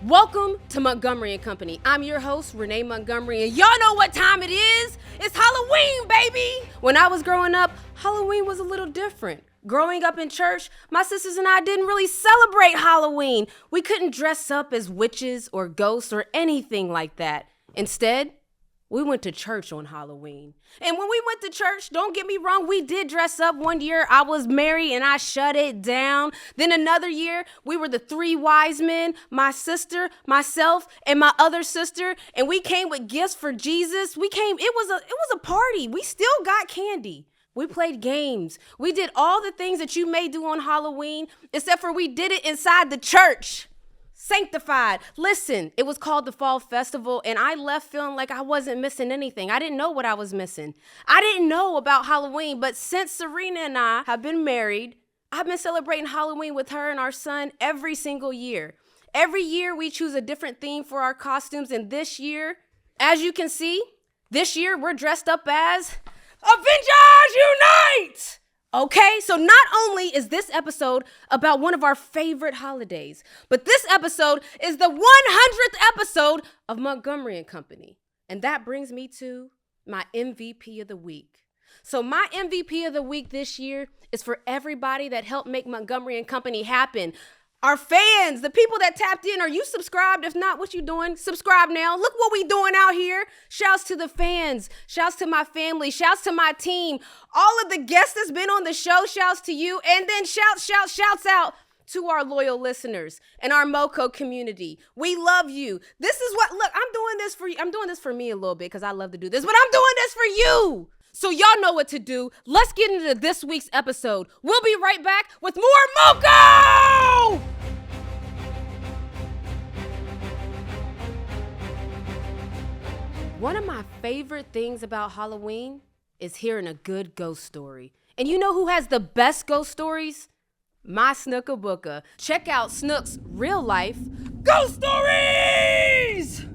Welcome to Montgomery Company. I'm your host, Renee Montgomery, and y'all know what time it is. It's Halloween, baby! When I was growing up, Halloween was a little different. Growing up in church, my sisters and I didn't really celebrate Halloween. We couldn't dress up as witches or ghosts or anything like that. Instead, we went to church on Halloween. And when we went to church, don't get me wrong, we did dress up. One year I was married and I shut it down. Then another year, we were the three wise men, my sister, myself, and my other sister. And we came with gifts for Jesus. It was a party. We still got candy. We played games. We did all the things that you may do on Halloween, except for we did it inside the church. Sanctified. Listen, it was called the Fall Festival, and I left feeling like I wasn't missing anything. I didn't know what I was missing. I didn't know about Halloween, but since Sirena and I have been married, I've been celebrating Halloween with her and our son every single year. Every year we choose a different theme for our costumes, and this year, as you can see, this year we're dressed up as Avengers Unite! Okay, so not only is this episode about one of our favorite holidays, but this episode is the 100th episode of Montgomery Company. And that brings me to my MVP of the week. So my MVP of the week this year is for everybody that helped make Montgomery Company happen. Our fans, the people that tapped in, are you subscribed? If not, what you doing? Subscribe now. Look what we doing out here. Shouts to the fans. Shouts to my family. Shouts to my team. All of the guests that's been on the show, shouts to you. And then shouts out to our loyal listeners and our MoCo community. We love you. This is what, look, I'm doing this for you. I'm doing this for me a little bit because I love to do this, but I'm doing this for you. So y'all know what to do. Let's get into this week's episode. We'll be right back with more MoCo! One of my favorite things about Halloween is hearing a good ghost story. And you know who has the best ghost stories? My Snooka Booka. Check out Snook's real life ghost stories!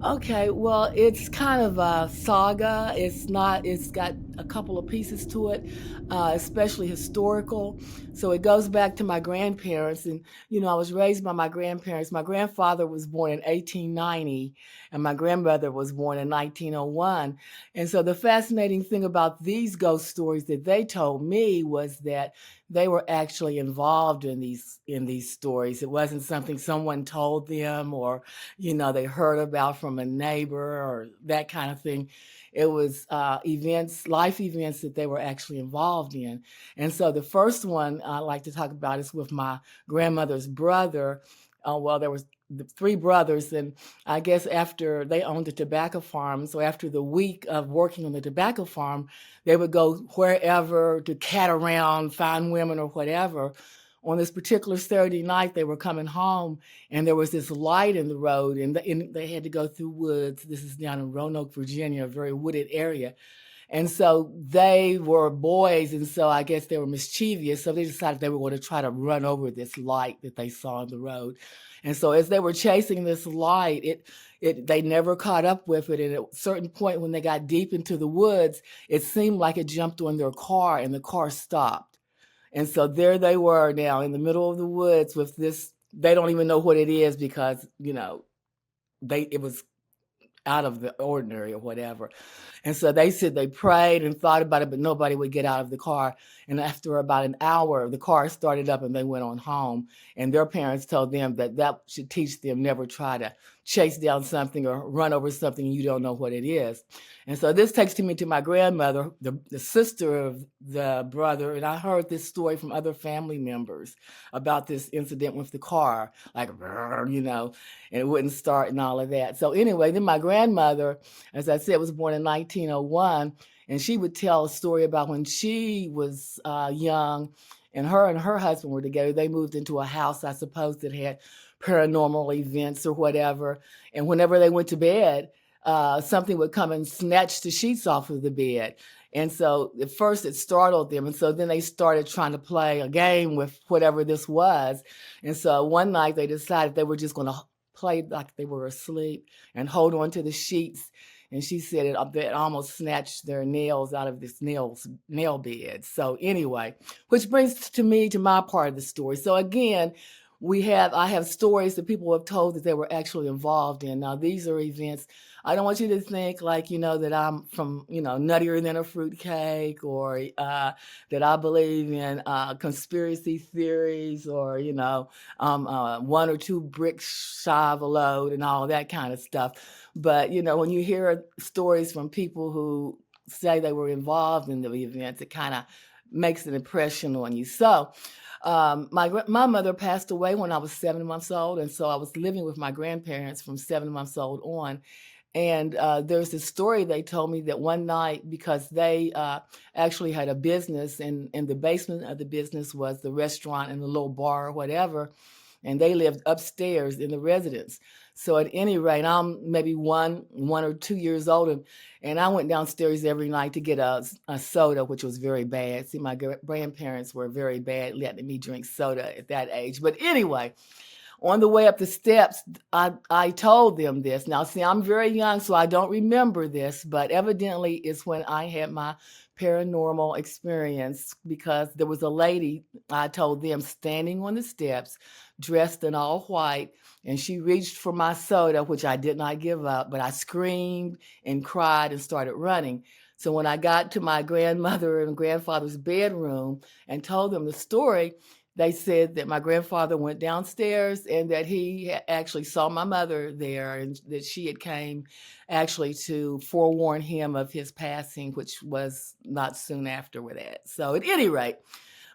Okay, well, it's kind of a saga. It's got a couple of pieces to it, especially historical. So it goes back to my grandparents. And, I was raised by my grandparents. My grandfather was born in 1890, and my grandmother was born in 1901. And so the fascinating thing about these ghost stories that they told me was that they were actually involved in these stories. It wasn't something someone told them or, they heard about from a neighbor or that kind of thing. It was life events that they were actually involved in. And so the first one I like to talk about is with my grandmother's brother. There was the three brothers, and I guess after they owned a tobacco farm, so after the week of working on the tobacco farm, they would go wherever to cat around, find women or whatever. On this particular Saturday night, they were coming home, and there was this light in the road, and they had to go through woods. This is down in Roanoke, Virginia, a very wooded area. And so they were boys, and so I guess they were mischievous, so they decided they were going to try to run over this light that they saw on the road. And so as they were chasing this light, they never caught up with it. And at a certain point when they got deep into the woods, it seemed like it jumped on their car, and the car stopped. And so there they were now in the middle of the woods with this. They don't even know what it is because, it was out of the ordinary or whatever. And so they said they prayed and thought about it, but nobody would get out of the car. And after about an hour, the car started up and they went on home. And their parents told them that should teach them never try to chase down something or run over something you don't know what it is. And so this takes me to my grandmother, the sister of the brother. And I heard this story from other family members about this incident with the car, like, and it wouldn't start and all of that. So anyway, then my grandmother, as I said, was born in 1901. And she would tell a story about when she was young and her husband were together. They moved into a house, I suppose, that had paranormal events or whatever. And whenever they went to bed, something would come and snatch the sheets off of the bed. And so at first it startled them. And so then they started trying to play a game with whatever this was. And so one night they decided they were just going to play like they were asleep and hold on to the sheets. And she said it almost snatched their nails out of this nail bed. So anyway, which brings me to my part of the story. So again, I have stories that people have told that they were actually involved in. Now, these are events. I don't want you to think like, that I'm from, nuttier than a fruitcake, or that I believe in conspiracy theories, or, one or two bricks shy of a load and all that kind of stuff. But, when you hear stories from people who say they were involved in the events, it kind of makes an impression on you. So my mother passed away when I was 7 months old, and so I was living with my grandparents from 7 months old on. And there's this story they told me that one night, because they actually had a business, and in the basement of the business was the restaurant and the little bar or whatever, and they lived upstairs in the residence. So at any rate, I'm maybe one or 2 years old, and I went downstairs every night to get a soda, which was very bad. See, my grandparents were very bad letting me drink soda at that age. But anyway, on the way up the steps, I told them this. Now, see, I'm very young, so I don't remember this, but evidently it's when I had my paranormal experience, because there was a lady, I told them, standing on the steps, dressed in all white, and she reached for my soda, which I did not give up, but I screamed and cried and started running. So when I got to my grandmother and grandfather's bedroom and told them the story, they said that my grandfather went downstairs and that he actually saw my mother there, and that she had came actually to forewarn him of his passing, which was not soon after with that. So at any rate,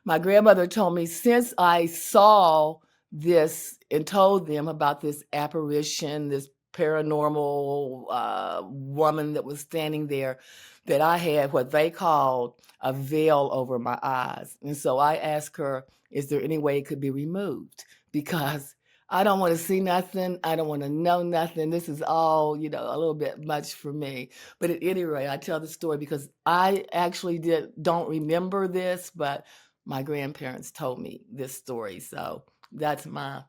my grandmother told me, since I saw this and told them about this apparition, this paranormal woman that was standing there, that I had what they called a veil over my eyes. And so I asked her, is there any way it could be removed? Because I don't want to see nothing. I don't want to know nothing. This is all, a little bit much for me. But at any rate, I tell the story because I actually don't remember this, but my grandparents told me this story. So that's my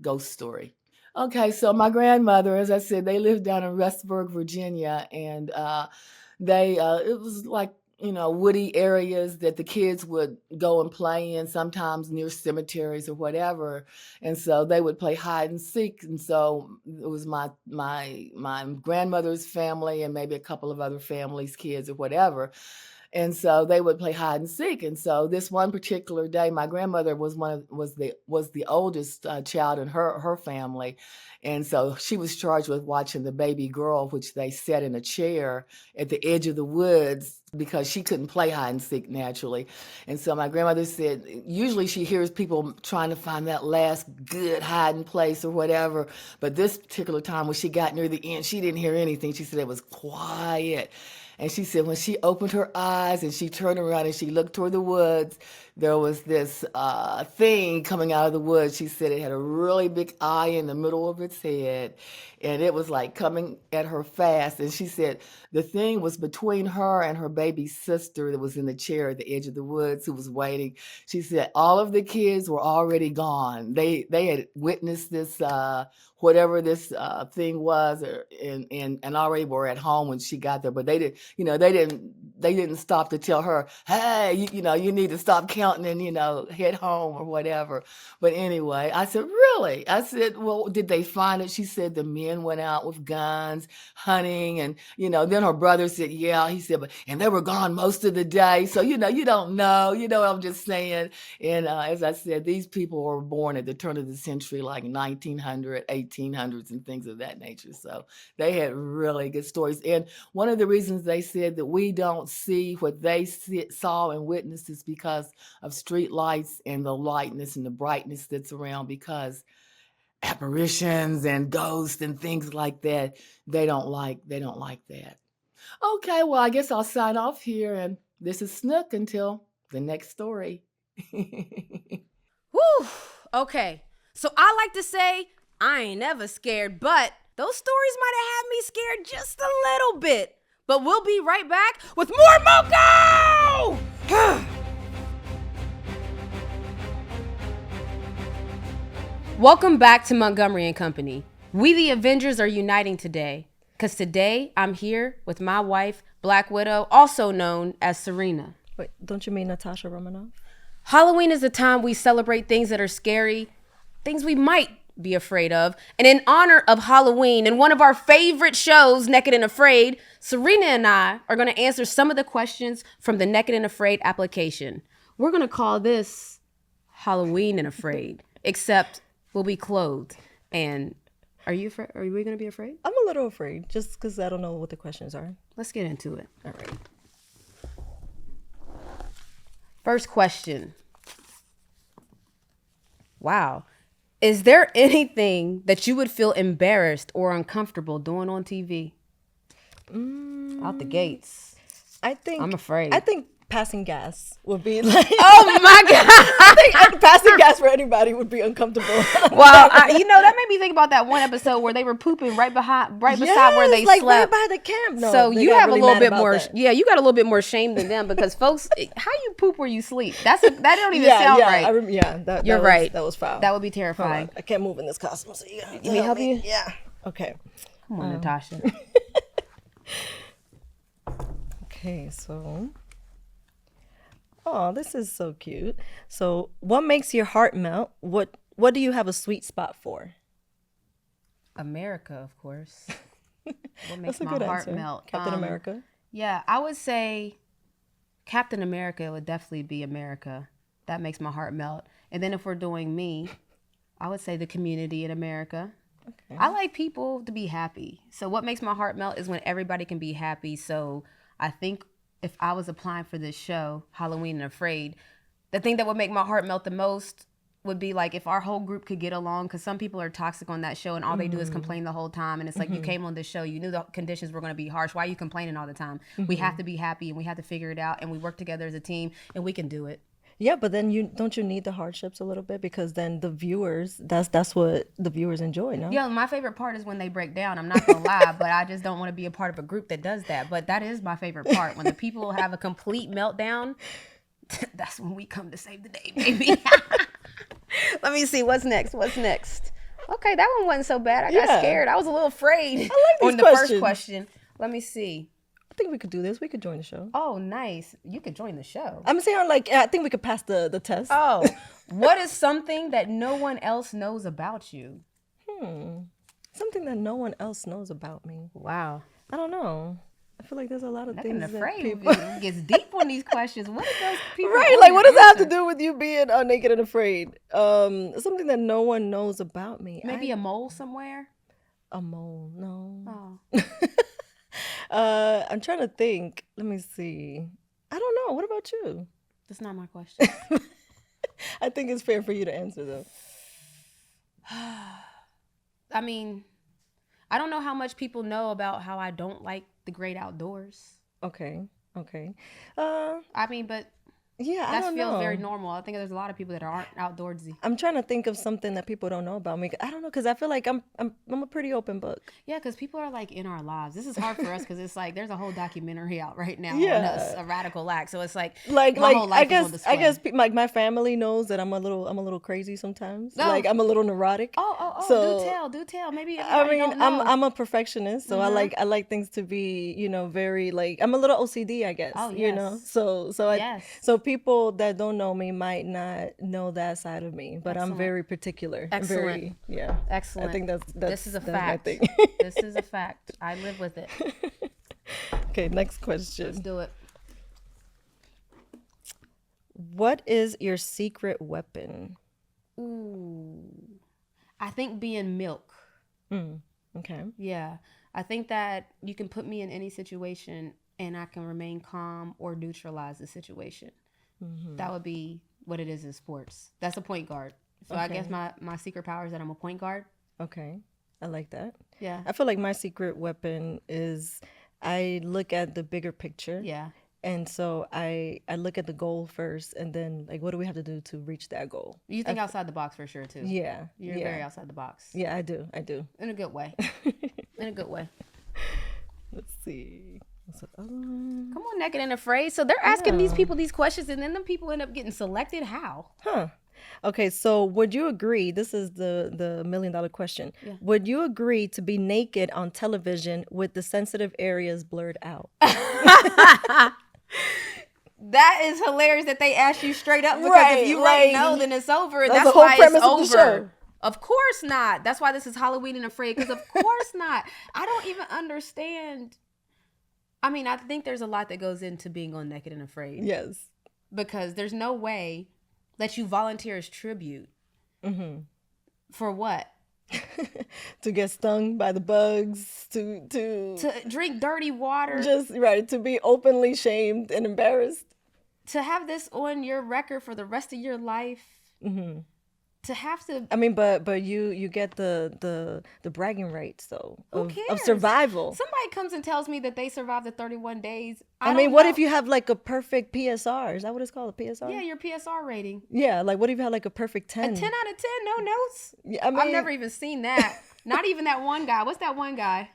ghost story. Okay, so my grandmother, as I said, they lived down in Rustburg, Virginia, and it was like, woody areas that the kids would go and play in, sometimes near cemeteries or whatever. And so they would play hide and seek. And so it was my grandmother's family and maybe a couple of other families' kids or whatever. And so they would play hide and seek. And so this one particular day, my grandmother was the oldest child in her family. And so she was charged with watching the baby girl, which they set in a chair at the edge of the woods because she couldn't play hide and seek naturally. And so my grandmother said, usually she hears people trying to find that last good hiding place or whatever. But this particular time when she got near the end, she didn't hear anything. She said it was quiet. And she said when she opened her eyes and she turned around and she looked toward the woods, there was this thing coming out of the woods. She said it had a really big eye in the middle of its head, and it was like coming at her fast. And she said the thing was between her and her baby sister that was in the chair at the edge of the woods who was waiting. She said all of the kids were already gone. They had witnessed this whatever this thing was, and already were at home when she got there. But they didn't stop to tell her, hey, you need to stop counting and head home or whatever. But anyway, I said, really? I said, well, did they find it? She said the men went out with guns hunting, and then her brother said, yeah. He said, and they were gone most of the day. So you don't know. I'm just saying. And as I said, these people were born at the turn of the century, like 1900, 1800s, and things of that nature. So they had really good stories. And one of the reasons they said that we don't see what they saw and witnessed is because of street lights and the lightness and the brightness that's around, because apparitions and ghosts and things like that, they don't like that. Okay, well, I guess I'll sign off here, and this is Snook until the next story. Whew. Okay, so I like to say I ain't never scared, but those stories might have had me scared just a little bit. But we'll be right back with more Moco! Welcome back to Montgomery Company. We the Avengers are uniting today, because today I'm here with my wife, Black Widow, also known as Sirena. Wait, don't you mean Natasha Romanoff? Halloween is a time we celebrate things that are scary, things we might be afraid of. And in honor of Halloween and one of our favorite shows, Naked and Afraid, Sirena and I are going to answer some of the questions from the Naked and Afraid application. We're going to call this Halloween and Afraid, except we'll be clothed. And are you afraid? Are we going to be afraid? I'm a little afraid just because I don't know what the questions are. Let's get into it. All right. First question. Wow. Is there anything that you would feel embarrassed or uncomfortable doing on TV? Out the gates. I'm afraid. I think passing gas would be like. Oh my God. I think passing gas for anybody would be uncomfortable. Well, that made me think about that one episode where they were pooping right beside where they like slept. right by the camp. No, so you have really a little bit more. That. Yeah, you got a little bit more shame than them because folks, how you poop where you sleep? That don't even sound right. You're right. That was foul. That would be terrifying. I can't move in this costume, so you gotta Let me help you. Yeah. Okay. Come on, Natasha. Okay, so. Oh, this is so cute. So, what makes your heart melt? What do you have a sweet spot for? America, of course. What makes That's a my good heart answer. melt? Captain America? Yeah, I would say Captain America would definitely be America. That makes my heart melt. And then if we're doing me, I would say the community in America. Okay. I like people to be happy. So what makes my heart melt is when everybody can be happy. So I think if I was applying for this show, Halloween and Afraid, the thing that would make my heart melt the most would be like if our whole group could get along, because some people are toxic on that show and all they do is complain the whole time. And it's like, you came on this show, you knew the conditions were going to be harsh. Why are you complaining all the time? We have to be happy and we have to figure it out and we work together as a team and we can do it. Yeah, but then don't you need the hardships a little bit, because then the viewers, that's what the viewers enjoy, no? Yeah, my favorite part is when they break down. I'm not gonna lie, but I just don't want to be a part of a group that does that. But that is my favorite part, when the people have a complete meltdown. That's when we come to save the day, baby. Let me see what's next. Okay, that one wasn't so bad. I got scared. I was a little afraid. I like these on the questions. First question. Let me see. I think we could do this. We could join the show. Oh, nice. You could join the show. I'm saying, like, I think we could pass the test. Oh, what is something that no one else knows about you? Something that no one else knows about me. Wow. I don't know. I feel like there's a lot of things afraid that people... gets deep on these questions. What do those people... Right, like, what does that have to do with you being naked and afraid? Something that no one knows about me. Maybe a mole somewhere? A mole, no. Oh. I'm trying to think. Let me see. I don't know. What about you? That's not my question. I think it's fair for you to answer, though. I mean, I don't know how much people know about how I don't like the great outdoors. Okay. I mean, but yeah, that I don't feels know. very normal. I think there's a lot of people that aren't outdoorsy. I'm trying to think of something that people don't know about me. I don't know, because I feel like I'm a pretty open book. Yeah, because people are like in our lives. This is hard for us because it's like there's a whole documentary out right now Yeah. on us, A Radical Act. So it's like my whole life is on display. I guess like my family knows that I'm a little crazy sometimes. No. Like I'm a little neurotic. Oh, So, do tell. Maybe I mean, don't know. I'm a perfectionist, so I like things to be, very like, I'm a little OCD, I guess. Oh, yes. So people that don't know me might not know that side of me, but Excellent. I'm very particular. Excellent. Excellent. I think that's this is a that's fact. my thing. This is a fact. I live with it. Okay, next question. Let's do it. What is your secret weapon? Ooh, I think being milk. Okay. Yeah, I think that you can put me in any situation and I can remain calm or neutralize the situation. That would be what it is in sports. That's a point guard. So I guess my secret power is that I'm a point guard. Okay. I like that. Yeah. I feel like my secret weapon is I look at the bigger picture. Yeah. And so I look at the goal first, and then, like, what do we have to do to reach that goal? You think outside the box for sure, too. Yeah. You're very outside the box. Yeah, I do. In a good way. In a good way. Let's see. Come on, Naked and Afraid. So they're asking these people these questions, and then the people end up getting selected. How? Okay, so would you agree, this is the $1 million question, would you agree to be naked on television with the sensitive areas blurred out? That is hilarious that they asked you straight up, because Right, if you like, no, then it's over. that's That's the whole why premise it's of the over. show. Of course not. That's why this is Halloween and Afraid, because of course not. I don't even understand. I mean, I think there's a lot that goes into being on Naked and Afraid. Yes. Because there's no way that you volunteer as tribute. Mm-hmm. For what? To get stung by the bugs, to drink dirty water. Just, right, to be openly shamed and embarrassed. To have this on your record for the rest of your life. Mm-hmm. To have to, I mean, but you get the bragging rights though of survival. Somebody comes and tells me that they survived the 31 days. I mean, what if you have like a perfect PSR? Is that what it's called, a PSR? Yeah, your PSR rating. Yeah, like what if you had like a perfect 10? A 10 out of 10, no notes. Yeah, I mean, I've never even seen that. Not even that one guy. What's that one guy?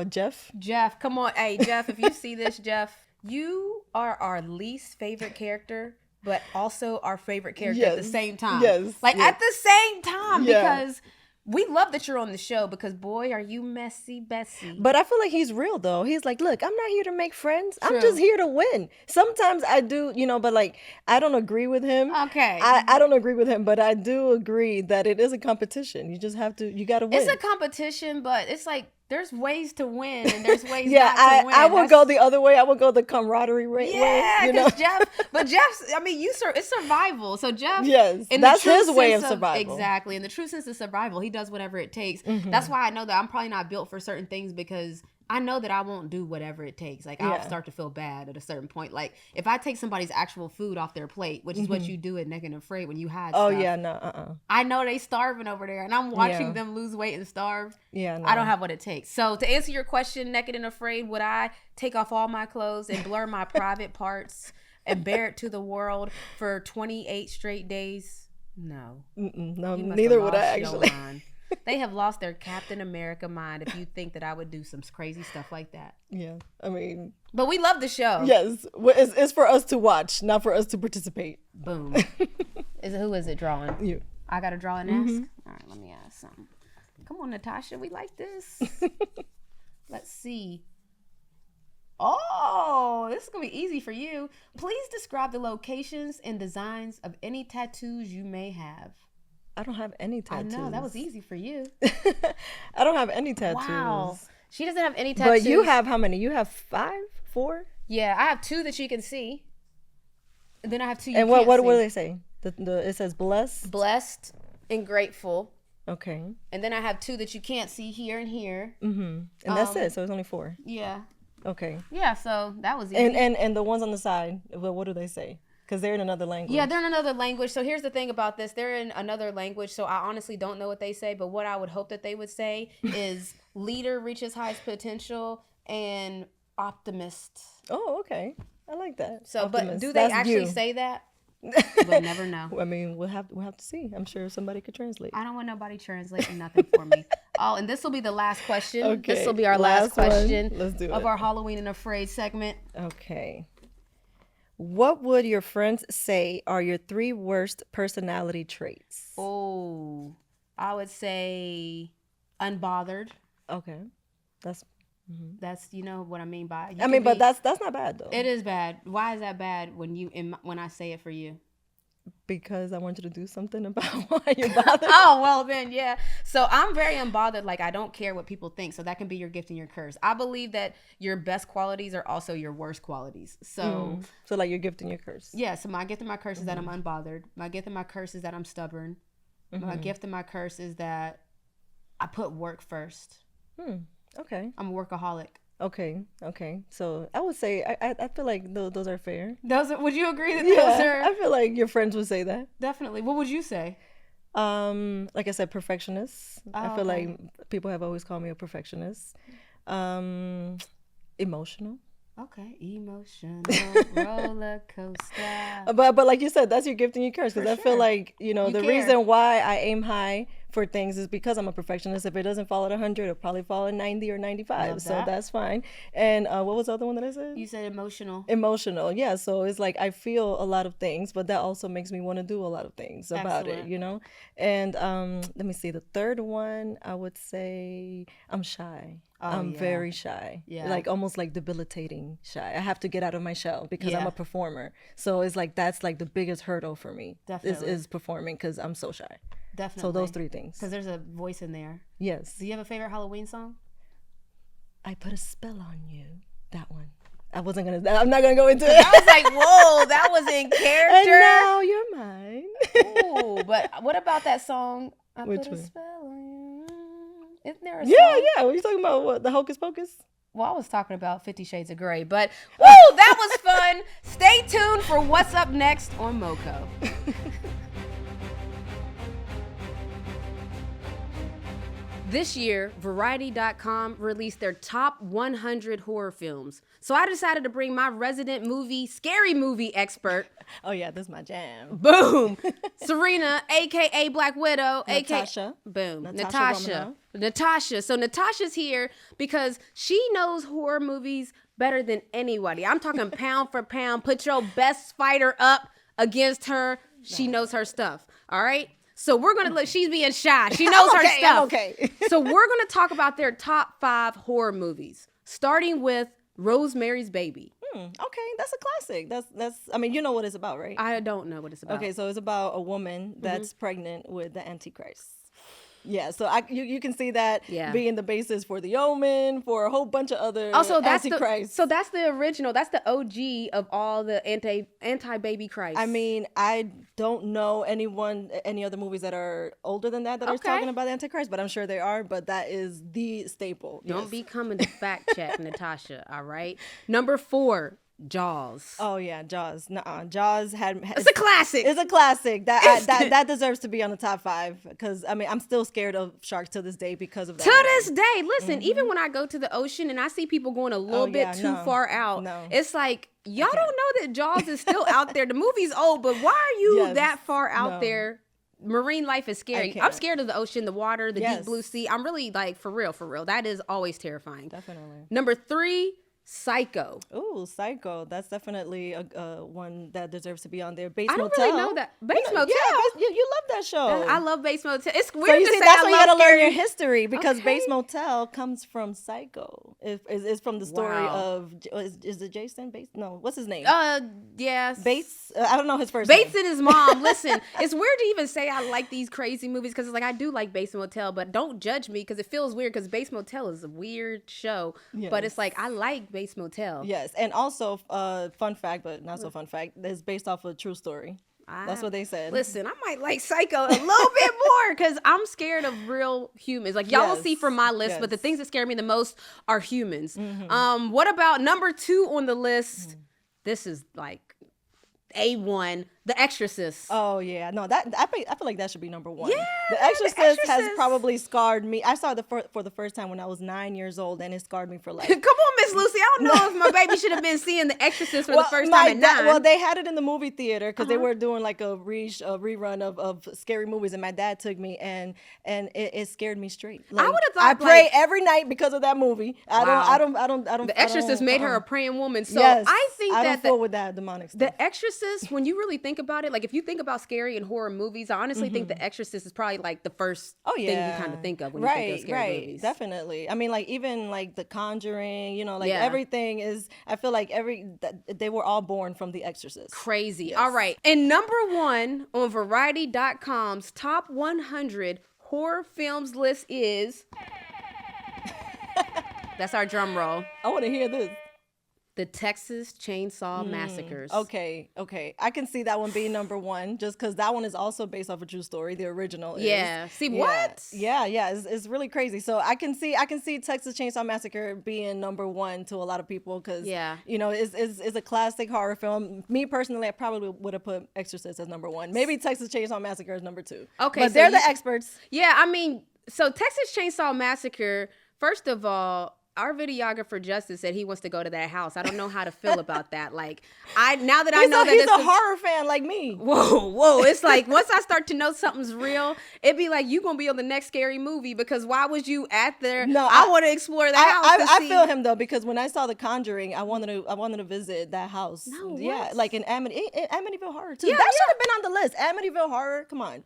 Jeff. Jeff, come on, hey Jeff, if you see this, Jeff, you are our least favorite character, but also our favorite character at the same time. Yes. Like at the same time, because we love that you're on the show because boy, are you messy Bessie. But I feel like he's real though. He's like, look, I'm not here to make friends. True. I'm just here to win. Sometimes I do, but like, I don't agree with him. Okay. I don't agree with him, but I do agree that it is a competition. You just have to, you got to win. It's a competition, but it's like, there's ways to win and there's ways not to win. I would go the other way. I would go the camaraderie way. Yeah, because Jeff's, I mean, it's survival. So Jeff, that's his way of survival. Exactly. In the true sense of survival, he does whatever it takes. Mm-hmm. That's why I know that I'm probably not built for certain things because I know that I won't do whatever it takes. Like I'll start to feel bad at a certain point. Like if I take somebody's actual food off their plate, which is what you do at Naked and Afraid when you hide stuff. Oh yeah, no, I know they starving over there and I'm watching them lose weight and starve. Yeah, no. I don't have what it takes. So to answer your question, Naked and Afraid, would I take off all my clothes and blur my private parts and bare it to the world for 28 straight days? No. No, neither would I actually. They have lost their Captain America mind if you think that I would do some crazy stuff like that. Yeah, I mean. But we love the show. Yes, it's for us to watch, not for us to participate. Boom. Who is it drawing? You. I got to draw and ask? All right, let me ask something. Come on, Natasha, we like this. Let's see. Oh, this is going to be easy for you. Please describe the locations and designs of any tattoos you may have. I don't have any tattoos. I know, that was easy for you. I don't have any tattoos. Wow. She doesn't have any tattoos. But you have how many? You have 5, 4? Yeah, I have 2 that you can see. And then I have 2 you can't see. And what do they say? It says blessed? Blessed and grateful. Okay. And then I have 2 that you can't see here and here. Mm-hmm. And that's it. So it's only 4. Yeah. Okay. Yeah, so that was easy. And the ones on the side, what do they say? Because they're in another language. Yeah, they're in another language. So here's the thing about this. They're in another language, so I honestly don't know what they say. But what I would hope that they would say is leader reaches highest potential and optimist. Oh, okay. I like that. So, optimist. But do they actually say that? We'll never know. I mean, we'll have to see. I'm sure somebody could translate. I don't want nobody translating nothing for me. Oh, and this will be the last question. Okay. This will be our last question Let's do of our Halloween and Afraid segment. Okay. What would your friends say are your 3 worst personality traits? Oh, I would say unbothered. Okay. That's what I mean by. But that's not bad though. It is bad. Why is that bad when I say it for you? Because I want you to do something about why you're bothered. Oh, well then, yeah. So I'm very unbothered. Like I don't care what people think. So that can be your gift and your curse. I believe that your best qualities are also your worst qualities. So, so like your gift and your curse. Yeah. So my gift and my curse is that I'm unbothered. My gift and my curse is that I'm stubborn. My gift and my curse is that I put work first. Okay. I'm a workaholic. Okay. So I would say I feel like those are fair. Would you agree that those are? I feel like your friends would say that. Definitely. What would you say? Like I said, perfectionist. I feel like people have always called me a perfectionist. Emotional. Okay, emotional roller coaster. But like you said, that's your gift and your curse. Because I feel like the reason why I aim high for things is because I'm a perfectionist. If it doesn't fall at 100, it'll probably fall at 90 or 95. So that's fine. And what was the other one that I said? You said emotional. Emotional, yeah. So it's like I feel a lot of things, but that also makes me want to do a lot of things about it, And let me see. The third one, I would say I'm shy. I'm very shy. Yeah. Like almost like debilitating shy. I have to get out of my shell because I'm a performer. So it's like that's like the biggest hurdle for me. Definitely. Is performing because I'm so shy. Definitely. So those three things. Because there's a voice in there. Yes. Do you have a favorite Halloween song? I Put a Spell on You. That one. I'm not gonna go into it. I was like, whoa, that was in character. And now you're mine. Ooh, but what about that song? Which put a one? spell on you. Isn't there a Yeah, song? yeah. What are you talking about? What, the Hocus Pocus? Well, I was talking about 50 Shades of Grey, but woo, that was fun. Stay tuned for what's up next on MoCo. This year, Variety.com released their top 100 horror films. So I decided to bring my resident scary movie expert. Oh, yeah, this is my jam. Boom. Sirena, a.k.a. Black Widow, Natasha. a.k.a. Boom. Natasha. Natasha. So Natasha's here because she knows horror movies better than anybody. I'm talking pound for pound. Put your best fighter up against her. She knows her stuff. All right? So we're going to look, she's being shy. She knows her stuff. I'm okay. So we're going to talk about their top 5 horror movies, starting with Rosemary's Baby. Okay, that's a classic. That's. I mean, you know what it's about, right? I don't know what it's about. Okay, so it's about a woman that's pregnant with the Antichrist. Yeah, so you can see that being the basis for The Omen, for a whole bunch of other Antichrists. So that's the original. That's the OG of all the anti-baby Christ. I mean, I don't know any other movies that are older than that are talking about the Antichrist, but I'm sure there are. But that is the staple. Don't be coming to fact check, Natasha. All right. Number 4. Jaws. Oh yeah, Jaws. Jaws it's a classic. It's a classic that deserves to be on the top 5 because I mean I'm still scared of sharks to this day because of that. To this day, listen, even when I go to the ocean and I see people going a little bit too far out, it's like y'all don't know that Jaws is still out there. The movie's old, but why are you that far out there? Marine life is scary. I'm scared of the ocean, the water, the deep blue sea. I'm really like for real. That is always terrifying. Definitely. Number 3. Psycho. Ooh, Psycho. That's definitely a one that deserves to be on there. Bates I don't Motel. really know that. Bates Motel. Yeah, you love that show. I love Bates Motel. It's weird so you to see, say that's I why you love gotta learn scary. your history because Bates Motel comes from Psycho. It's from the story of is it Jason Bates? No, what's his name? Yes. Bates. I don't know his first name. Bates and his mom. Listen, it's weird to even say I like these crazy movies because it's like I do like Bates Motel, but don't judge me because it feels weird because Bates Motel is a weird show. Yes. But it's like I like Bates Motel. Yes, and also fun fact, but not so fun fact, it's based off a true story. That's what they said. Listen, I might like Psycho a little bit more because I'm scared of real humans. Like y'all will see from my list, but the things that scare me the most are humans. What about number 2 on the list? This is like A1, The Exorcist. Oh yeah, no, that I feel like that should be number 1. Yeah, The Exorcist has probably scarred me. I saw it for the first time when I was 9 years old, and it scarred me for life. Come on, Miss Lucy. I don't know if my baby should have been seeing The Exorcist for the first time at 9. Well, they had it in the movie theater because they were doing like a rerun of scary movies, and my dad took me, and it scared me straight. Like, I would have thought I pray every night because of that movie. I don't. The Exorcist made her a praying woman. So yes, I think I that don't fool with that demonic stuff. The Exorcist, when you really think about it, like if you think about scary and horror movies, I honestly think The Exorcist is probably like the first thing you kind of think of when you think of scary movies. Definitely. I mean, like even like The Conjuring, everything is. I feel like they were all born from The Exorcist. Crazy. Yes. All right, and number 1 on Variety.com's top 100 horror films list is. That's our drum roll. I want to hear this. The Texas Chainsaw Massacres. Okay. I can see that one being number 1 just because that one is also based off a true story. The original is. Yeah. See, what? Yeah. It's really crazy. So I can see Texas Chainsaw Massacre being number 1 to a lot of people because, it's a classic horror film. Me personally, I probably would have put Exorcist as number 1. Maybe Texas Chainsaw Massacre is number 2. Okay. But they're the experts. Yeah, I mean, so Texas Chainsaw Massacre, first of all, our videographer Justin said he wants to go to that house. I don't know how to feel about that. Like, I know that he's a horror fan like me. Whoa! It's like once I start to know something's real, it'd be like you gonna be on the next scary movie because why was you at there? No, I want to explore that house. I feel him though because when I saw The Conjuring, I wanted to visit that house. No, yeah, like in Amityville Horror too. Yeah, that should have been on the list. Amityville Horror, come on,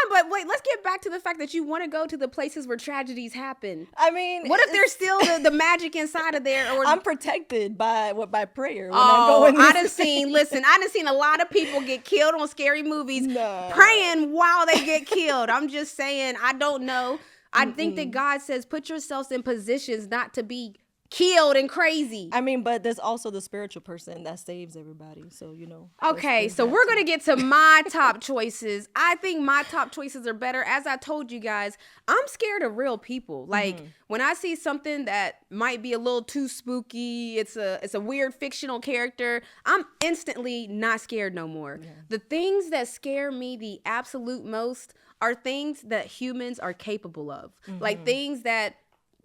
but wait, let's get back to the fact that you want to go to the places where tragedies happen. I mean, what if they're still the magic inside of there. Or I'm protected by prayer when I go in this. I done seen a lot of people get killed on scary movies praying while they get killed. I'm just saying, I don't know. I think that God says, put yourselves in positions not to be killed and crazy. I mean, but there's also the spiritual person that saves everybody. So, Okay, so we're going to get to my top choices. I think my top choices are better. As I told you guys, I'm scared of real people. Like when I see something that might be a little too spooky, it's a weird fictional character, I'm instantly not scared no more. Yeah. The things that scare me the absolute most are things that humans are capable of. Like things that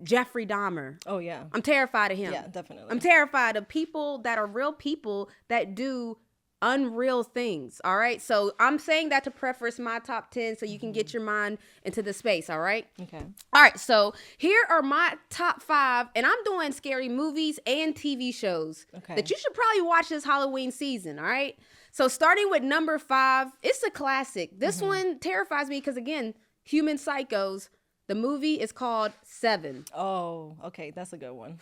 Jeffrey Dahmer. Oh, yeah. I'm terrified of him. Yeah, definitely. I'm terrified of people that are real people that do unreal things. All right. So I'm saying that to preface my top 10 so you can get your mind into the space. All right. Okay. All right. So here are my top 5, and I'm doing scary movies and TV shows that you should probably watch this Halloween season. All right. So starting with number 5, it's a classic. This one terrifies me because, again, human psychos. The movie is called Seven. Oh, okay. That's a good one.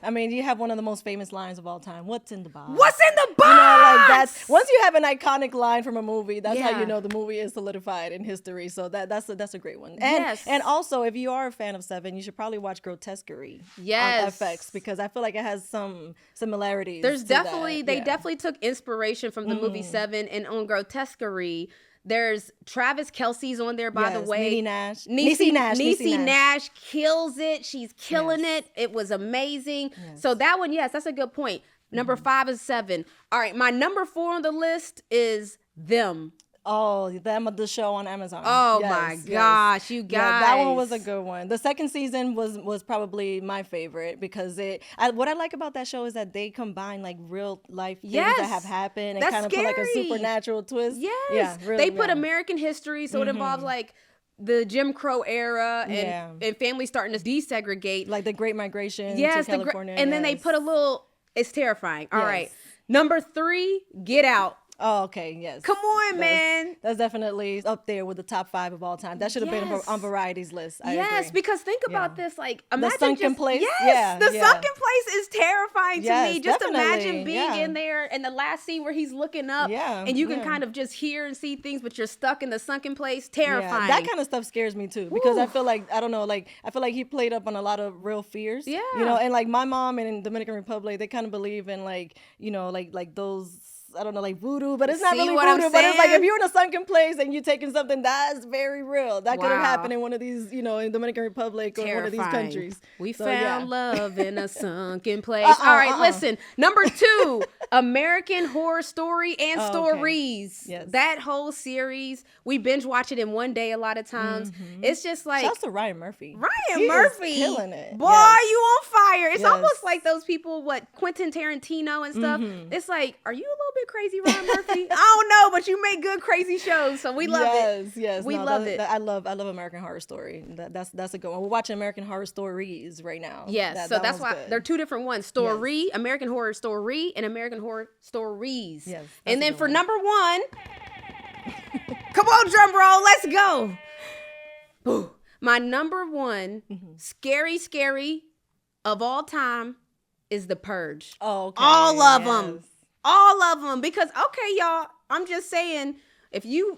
I mean, you have one of the most famous lines of all time. What's in the box? What's in the box? Like that's once you have an iconic line from a movie, that's how you know the movie is solidified in history. So that's a great one. And and also, if you are a fan of Seven, you should probably watch Grotesquerie on FX because I feel like it has some similarities. There's definitely they definitely took inspiration from the movie Seven, and on Grotesquerie, there's Travis Kelce's on there, by the way. Niecy Nash kills it. She's killing it. It was amazing. So that one, that's a good point. Number 5 is Seven. All right, my number 4 on the list is Them. Oh, the show on Amazon. Oh my gosh, you guys. Yeah, that one was a good one. The second season was probably my favorite because what I like about that show is that they combine like real life things that have happened and kind of put like a supernatural twist. Yes. Yeah, really, they put American history, so it involves like the Jim Crow era and families starting to desegregate. Like the Great Migration to California. And then they put a little, it's terrifying. All right. Number 3, Get Out. Oh, okay, yes. Come on, man. That's definitely up there with the top 5 of all time. That should have been on Variety's list. I agree. Because think about this. Like, imagine the sunken place. Yes, the sunken place is terrifying to me. Just imagine being in there and the last scene where he's looking up and you can kind of just hear and see things, but you're stuck in the sunken place. Terrifying. That kind of stuff scares me too because I feel like, I don't know, like I feel like he played up on a lot of real fears. Yeah. And like my mom in Dominican Republic, they kind of believe in like, like those, I don't know, like voodoo, but it's not really voodoo. But it's like if you're in a sunken place and you're taking something that's very real, that could have happened in one of these, in Dominican Republic or one of these countries. We found love in a sunken place. All right, listen. Number 2, American Horror Story and Stories. Okay. Yes. That whole series, we binge watch it in one day a lot of times. It's just like shouts to Ryan Murphy. He Murphy is killing it. Boy, are you on fire? It's almost like those people, Quentin Tarantino and stuff. It's like, are you a little bit crazy, Ryan Murphy? I don't know, but you make good crazy shows, so we love it. Yes, we love it. I love American Horror Story. That's a good one. We're watching American Horror Stories right now. Yes, so that's why they're 2 different ones. American Horror Story, and American Horror Stories. Yes, and then for number 1, come on, drum roll, let's go. Boo. My number 1 scary of all time is The Purge. Oh, okay. All of them. All of them. Because, okay, y'all, I'm just saying, if you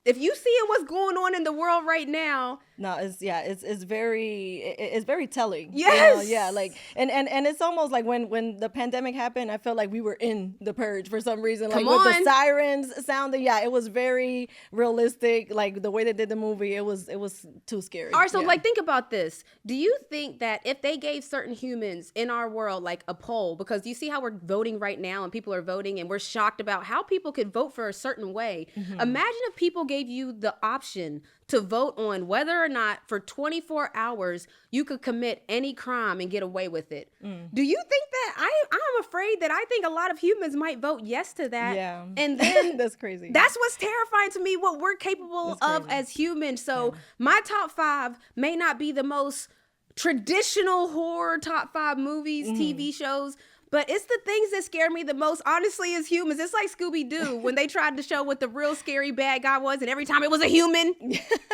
seeing what's going on in the world right now. No, it's very telling. Yes. Like and it's almost like when the pandemic happened, I felt like we were in The Purge for some reason. Like with the sirens sounding, it was very realistic. Like the way they did the movie, it was too scary. All right, so like think about this. Do you think that if they gave certain humans in our world like a poll, because you see how we're voting right now and people are voting and we're shocked about how people could vote for a certain way. Imagine if people gave you the option to vote on whether or not for 24 hours you could commit any crime and get away with it. Do you think that I'm afraid that I think a lot of humans might vote yes to that. Yeah. And then that's crazy. That's what's terrifying to me, what we're capable of as humans. So my top 5 may not be the most traditional horror top 5 movies, TV shows, but it's the things that scare me the most, honestly, as humans. It's like Scooby-Doo when they tried to show what the real scary bad guy was, and every time it was a human.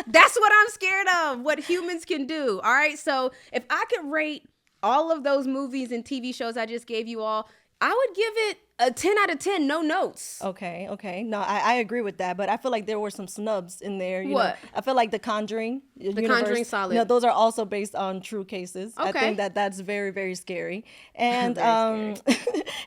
That's what I'm scared of, what humans can do. All right, so if I could rate all of those movies and TV shows I just gave you all, I would give it a 10 out of 10, no notes. Okay. No, I agree with that, but I feel like there were some snubs in there. You know? I feel like The Conjuring. Conjuring, solid. You know, those are also based on true cases. Okay. I think that's very, very scary. And scary.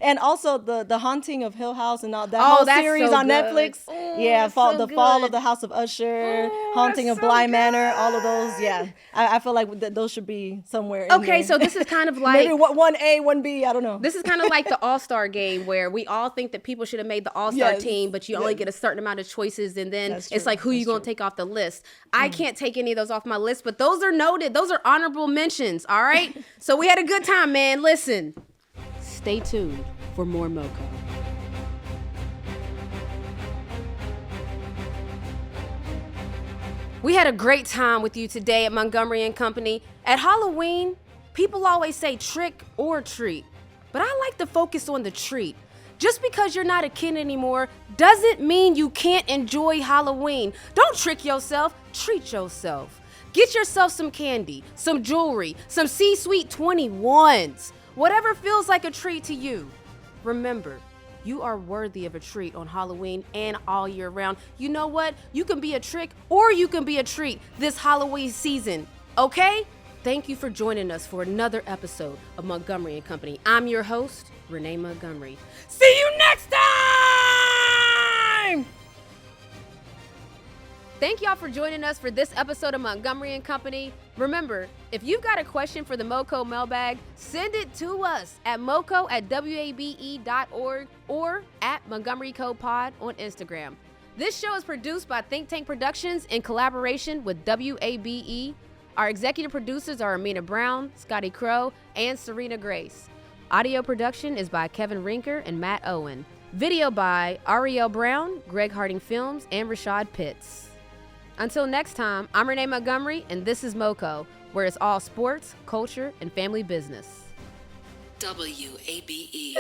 and also the Haunting of Hill House and all that whole series on Netflix. Ooh, Fall of the House of Usher, Haunting of Bly Manor, all of those. Yeah, I feel like those should be somewhere in there. So this is kind of like maybe 1A, 1B, I don't know. This is kind of like the All-Star game where we all think that people should have made the All-Star team, but you only get a certain amount of choices, and then it's like, who you going to take off the list? I can't take any of those off my list, but those are noted. Those are honorable mentions, all right? So we had a good time, man. Listen, stay tuned for more MoCo. We had a great time with you today at Montgomery Company. At Halloween, people always say trick or treat, but I like to focus on the treat. Just because you're not a kid anymore doesn't mean you can't enjoy Halloween. Don't trick yourself, treat yourself. Get yourself some candy, some jewelry, some C-Suite 21s, whatever feels like a treat to you. Remember, you are worthy of a treat on Halloween and all year round. You know what? You can be a trick or you can be a treat this Halloween season, okay? Thank you for joining us for another episode of Montgomery Company. I'm your host, Renee Montgomery. See you next time! Thank y'all for joining us for this episode of Montgomery Company. Remember, if you've got a question for the MoCo mailbag, send it to us at moco@wabe.org or at Montgomery Co Pod on Instagram. This show is produced by Think Tank Productions in collaboration with WABE. Our executive producers are Amena Brown, Scotty Crowe, and Sirena Grace. Audio production is by Kevin Rinker and Matt Owen. Video by Ariel Brown, Greg Harding Films, and Ryshad Pitts. Until next time, I'm Renee Montgomery, and this is MoCo, where it's all sports, culture, and family business. WABE.